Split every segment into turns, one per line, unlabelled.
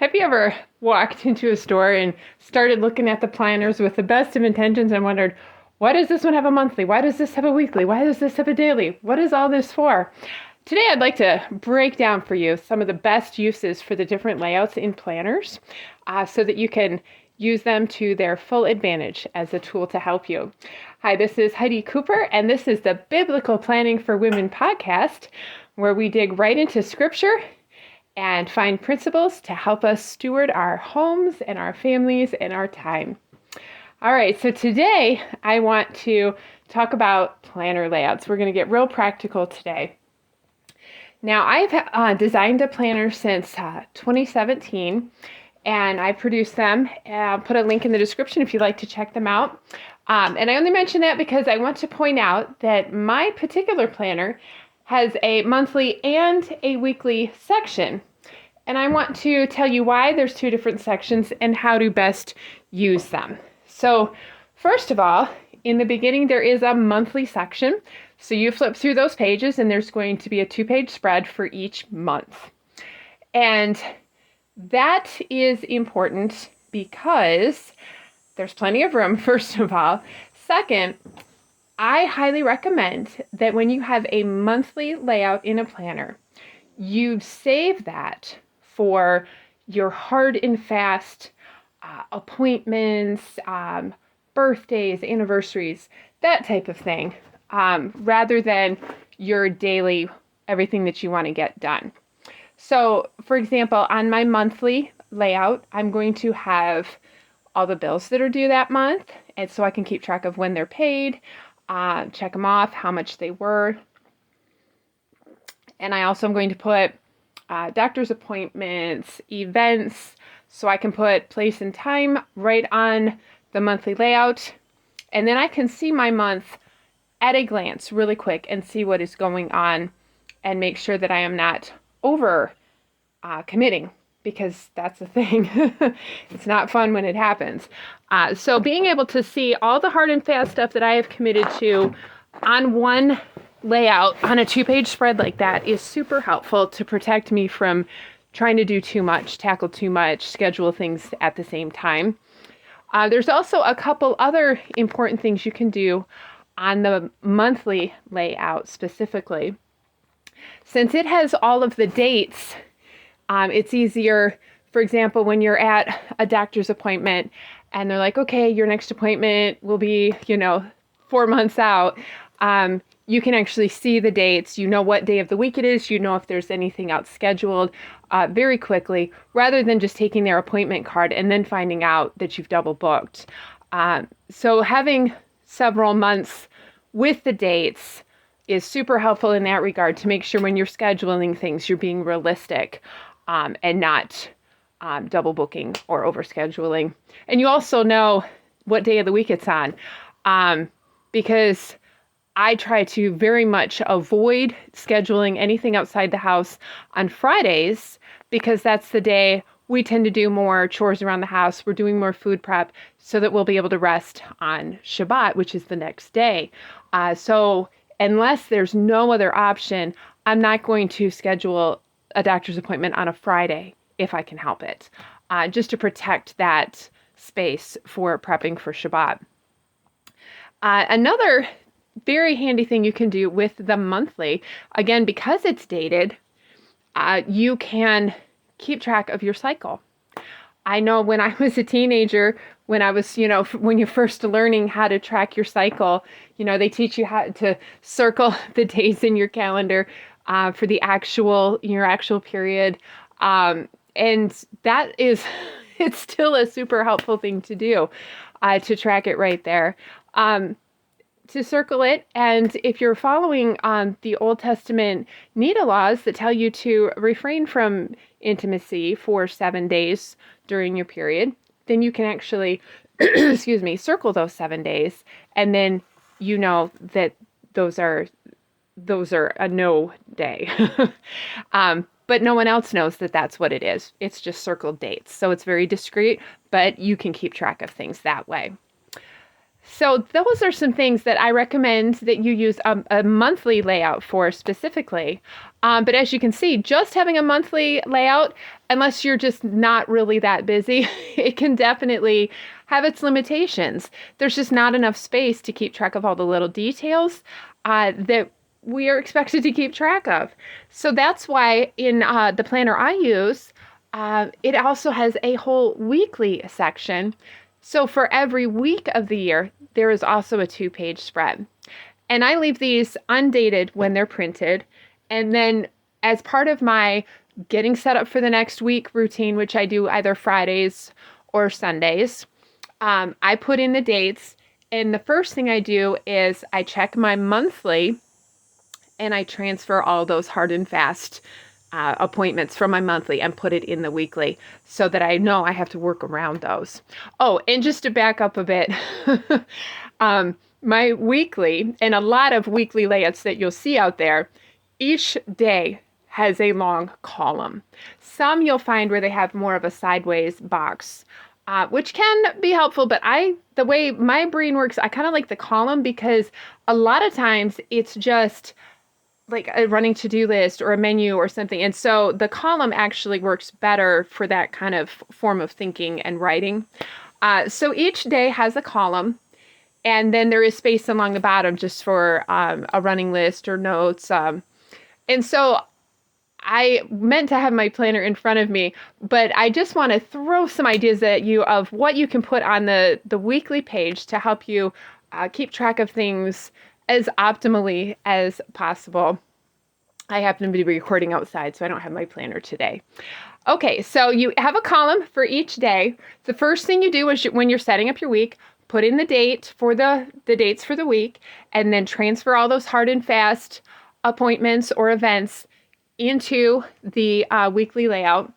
Have you ever walked into a store and started looking at the planners with the best of intentions and wondered, why does this one have a monthly? Why does this have a weekly? Why does this have a daily? What is all this for? Today, I'd like to break down for you some of the best uses for the different layouts in planners so that you can use them to their full advantage as a tool to help you. Hi, this is Heidi Cooper, and this is the Biblical Planning for Women podcast, where we dig right into scripture and find principles to help us steward our homes and our families and our time. All right, so today I want to talk about planner layouts. We're going to get real practical today. Now, I've designed a planner since 2017, and I produce them. I'll put a link in the description if you'd like to check them out. And I only mention that because I want to point out that my particular planner has a monthly and a weekly section. And I want to tell you why there's two different sections and how to best use them. So first of all, in the beginning, there is a monthly section. So you flip through those pages and there's going to be a 2-page spread for each month. And that is important because there's plenty of room, first of all. Second, I highly recommend that when you have a monthly layout in a planner, you save that for your hard and fast appointments, birthdays, anniversaries, that type of thing, rather than your daily, everything that you want to get done. So, for example, on my monthly layout, I'm going to have all the bills that are due that month, and so I can keep track of when they're paid, check them off, how much they were. And I also am going to put doctor's appointments, events, so I can put place and time right on the monthly layout. And then I can see my month at a glance really quick and see what is going on and make sure that I am not over committing, because that's the thing. It's not fun when it happens. So being able to see all the hard and fast stuff that I have committed to on one layout on a 2-page spread like that is super helpful to protect me from trying to do too much, tackle too much, schedule things at the same time. There's also a couple other important things you can do on the monthly layout specifically. Since it has all of the dates, it's easier, for example, when you're at a doctor's appointment and they're like, okay, your next appointment will be, 4 months out. You can actually see the dates. You know what day of the week it is. You know if there's anything else scheduled very quickly, rather than just taking their appointment card and then finding out that you've double booked. So having several months with the dates is super helpful in that regard, to make sure when you're scheduling things, you're being realistic and not double booking or overscheduling. And you also know what day of the week it's on, because I try to very much avoid scheduling anything outside the house on Fridays, because that's the day we tend to do more chores around the house. We're doing more food prep so that we'll be able to rest on Shabbat, which is the next day. So unless there's no other option, I'm not going to schedule a doctor's appointment on a Friday if I can help it, just to protect that space for prepping for Shabbat. Another very handy thing you can do with the monthly, again, because it's dated, you can keep track of your cycle. I know when I was a teenager, when I was, when you're first learning how to track your cycle, they teach you how to circle the days in your calendar for your actual period. And that is, it's still a super helpful thing to do, to track it right there. To circle it, and if you're following the Old Testament NIDA laws that tell you to refrain from intimacy for 7 days during your period, then you can actually, circle those 7 days, and then you know that those are a no day. But no one else knows that that's what it is. It's just circled dates. So it's very discreet, but you can keep track of things that way. So those are some things that I recommend that you use a monthly layout for specifically. But as you can see, just having a monthly layout, unless you're just not really that busy, it can definitely have its limitations. There's just not enough space to keep track of all the little details that we are expected to keep track of. So that's why in the planner I use, it also has a whole weekly section. So for every week of the year, there is also a 2-page spread. And I leave these undated when they're printed. And then as part of my getting set up for the next week routine, which I do either Fridays or Sundays, I put in the dates. And the first thing I do is I check my monthly and I transfer all those hard and fast appointments from my monthly and put it in the weekly so that I know I have to work around those. Oh, and just to back up a bit, my weekly and a lot of weekly layouts that you'll see out there, each day has a long column. Some you'll find where they have more of a sideways box, which can be helpful, but the way my brain works, I kind of like the column because a lot of times it's just like a running to-do list or a menu or something. And so the column actually works better for that kind of form of thinking and writing. So each day has a column, and then there is space along the bottom just for a running list or notes. And so I meant to have my planner in front of me, but I just want to throw some ideas at you of what you can put on the weekly page to help you keep track of things as optimally as possible. I happen to be recording outside, so I don't have my planner today. Okay, so you have a column for each day. The first thing you do is when you're setting up your week, put in the date for the dates for the week, and then transfer all those hard and fast appointments or events into the weekly layout.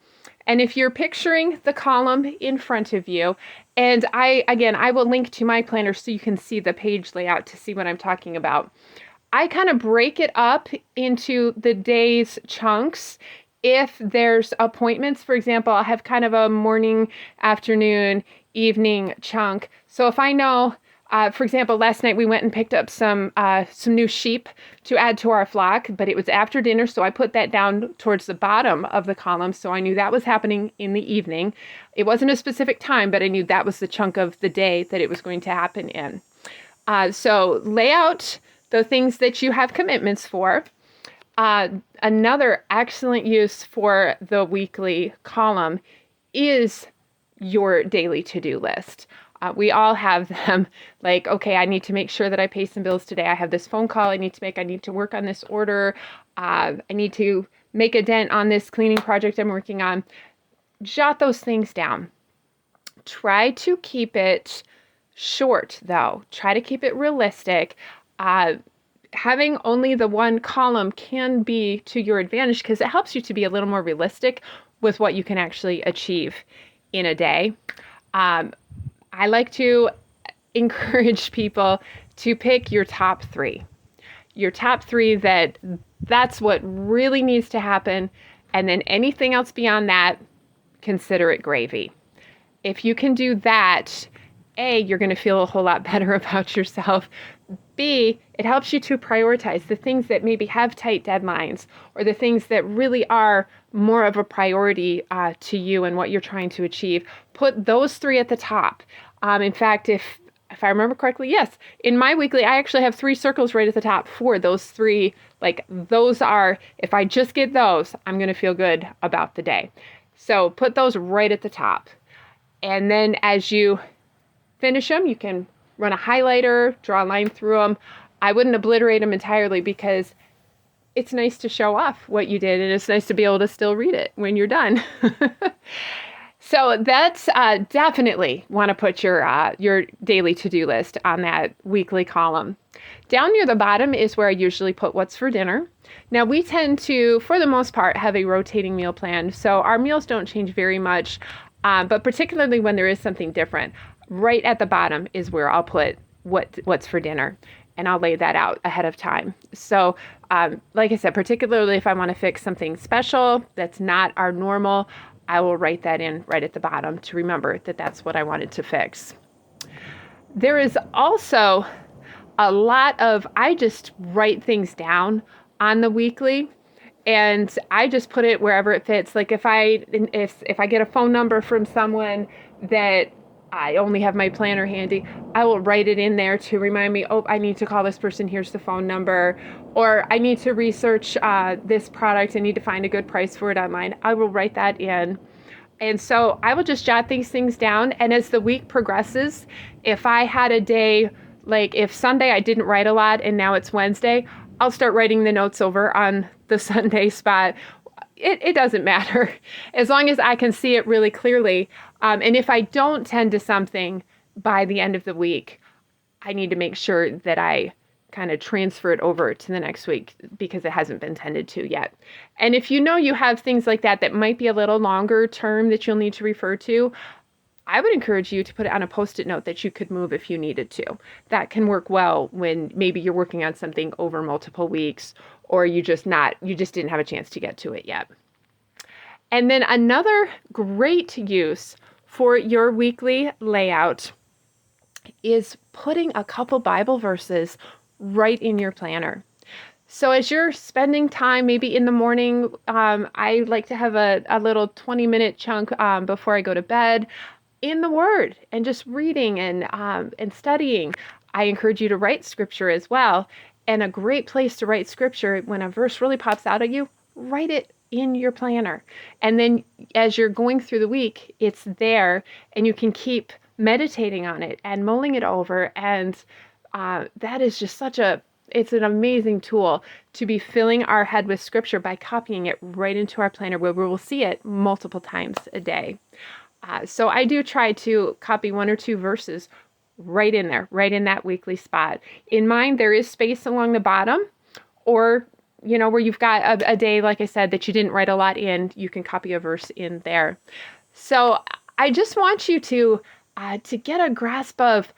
And if you're picturing the column in front of you, and I will link to my planner so you can see the page layout to see what I'm talking about. I kind of break it up into the day's chunks. If there's appointments, for example, I'll have kind of a morning, afternoon, evening chunk. So if I know, for example, last night we went and picked up some new sheep to add to our flock, but it was after dinner, so I put that down towards the bottom of the column, so I knew that was happening in the evening. It wasn't a specific time, but I knew that was the chunk of the day that it was going to happen in. So lay out the things that you have commitments for. Another excellent use for the weekly column is your daily to-do list. We all have them, like, okay, I need to make sure that I pay some bills today. I have this phone call I need to make. I need to work on this order. I need to make a dent on this cleaning project I'm working on. Jot those things down. Try to keep it short, though. Try to keep it realistic. Having only the one column can be to your advantage because it helps you to be a little more realistic with what you can actually achieve in a day. I like to encourage people to pick your top 3. Your top 3 that's what really needs to happen. And then anything else beyond that, consider it gravy. If you can do that, A, you're going to feel a whole lot better about yourself. B, it helps you to prioritize the things that maybe have tight deadlines or the things that really are more of a priority to you and what you're trying to achieve. Put those 3 at the top. In fact, if I remember correctly, yes, in my weekly, I actually have 3 circles right at the top for those 3. Like those are, if I just get those, I'm going to feel good about the day. So put those right at the top. And then as you finish them, you can run a highlighter, draw a line through them. I wouldn't obliterate them entirely because it's nice to show off what you did and it's nice to be able to still read it when you're done. So that's definitely want to put your daily to-do list on that weekly column. Down near the bottom is where I usually put what's for dinner. Now we tend to, for the most part, have a rotating meal plan. So our meals don't change very much, but particularly when there is something different. Right at the bottom is where I'll put what's for dinner, and I'll lay that out ahead of time. So like I said, particularly if I want to fix something special that's not our normal, I will write that in right at the bottom to remember that that's what I wanted to fix. There is also a lot of, I just write things down on the weekly and I just put it wherever it fits. Like if I get a phone number from someone that I only have my planner handy, I will write it in there to remind me, oh, I need to call this person, here's the phone number, or I need to research this product, I need to find a good price for it online. I will write that in. And so I will just jot these things down. And as the week progresses, if I had a day, like if Sunday I didn't write a lot and now it's Wednesday, I'll start writing the notes over on the Sunday spot. It doesn't matter as long as I can see it really clearly. And if I don't tend to something by the end of the week, I need to make sure that I kind of transfer it over to the next week because it hasn't been tended to yet. And if you know you have things like that might be a little longer term that you'll need to refer to, I would encourage you to put it on a Post-it note that you could move if you needed to. That can work well when maybe you're working on something over multiple weeks or you just didn't have a chance to get to it yet. And then another great use for your weekly layout is putting a couple Bible verses right in your planner. So as you're spending time, maybe in the morning, I like to have a little 20-minute chunk before I go to bed in the Word and just reading and studying. I encourage you to write scripture as well. And a great place to write scripture, when a verse really pops out at you, write it in your planner. And then as you're going through the week, it's there and you can keep meditating on it and mulling it over. And that is just it's an amazing tool to be filling our head with scripture by copying it right into our planner where we will see it multiple times a day. So I do try to copy 1 or 2 verses right in there, right in that weekly spot. In mine, there is space along the bottom, or, where you've got a day, like I said, that you didn't write a lot in, you can copy a verse in there. So I just want you to get a grasp of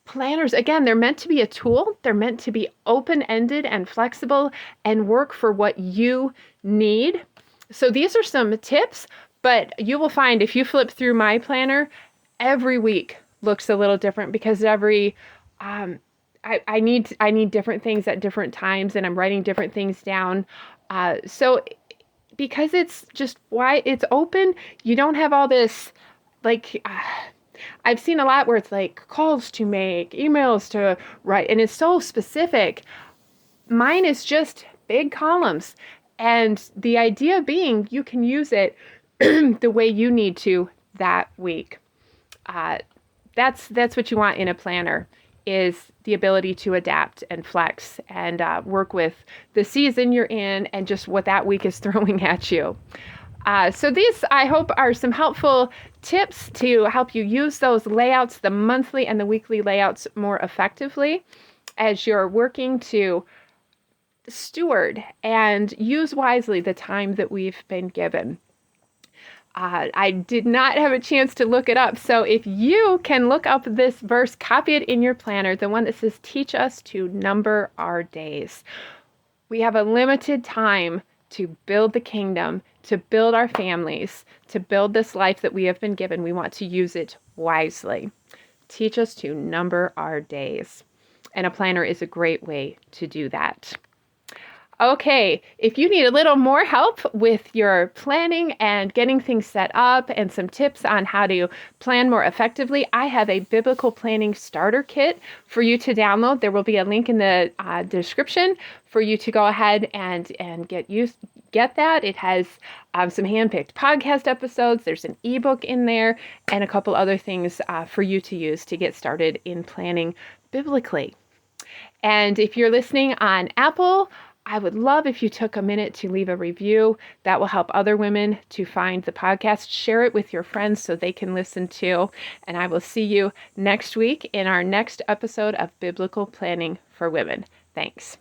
planners. Again, they're meant to be a tool. They're meant to be open-ended and flexible and work for what you need. So these are some tips, but you will find if you flip through my planner, every week looks a little different because I need different things at different times and I'm writing different things down. So because it's just why it's open, you don't have all this I've seen a lot where it's like calls to make, emails to write, and it's so specific. Mine is just big columns. And the idea being you can use it the way you need to that week. That's what you want in a planner, is the ability to adapt and flex and work with the season you're in and just what that week is throwing at you. So these, I hope, are some helpful tips to help you use those layouts, the monthly and the weekly layouts, more effectively as you're working to steward and use wisely the time that we've been given. I did not have a chance to look it up, so if you can look up this verse, copy it in your planner, the one that says, "Teach us to number our days." We have a limited time to build the kingdom, to build our families, to build this life that we have been given. We want to use it wisely. Teach us to number our days. And a planner is a great way to do that. Okay, if you need a little more help with your planning and getting things set up and some tips on how to plan more effectively, I have a biblical planning starter kit for you to download. There will be a link in the description for you to go ahead and get that. It has some handpicked podcast episodes. There's an ebook in there and a couple other things for you to use to get started in planning biblically. And if you're listening on Apple, I would love if you took a minute to leave a review. That will help other women to find the podcast. Share it with your friends so they can listen too. And I will see you next week in our next episode of Biblical Planning for Women. Thanks.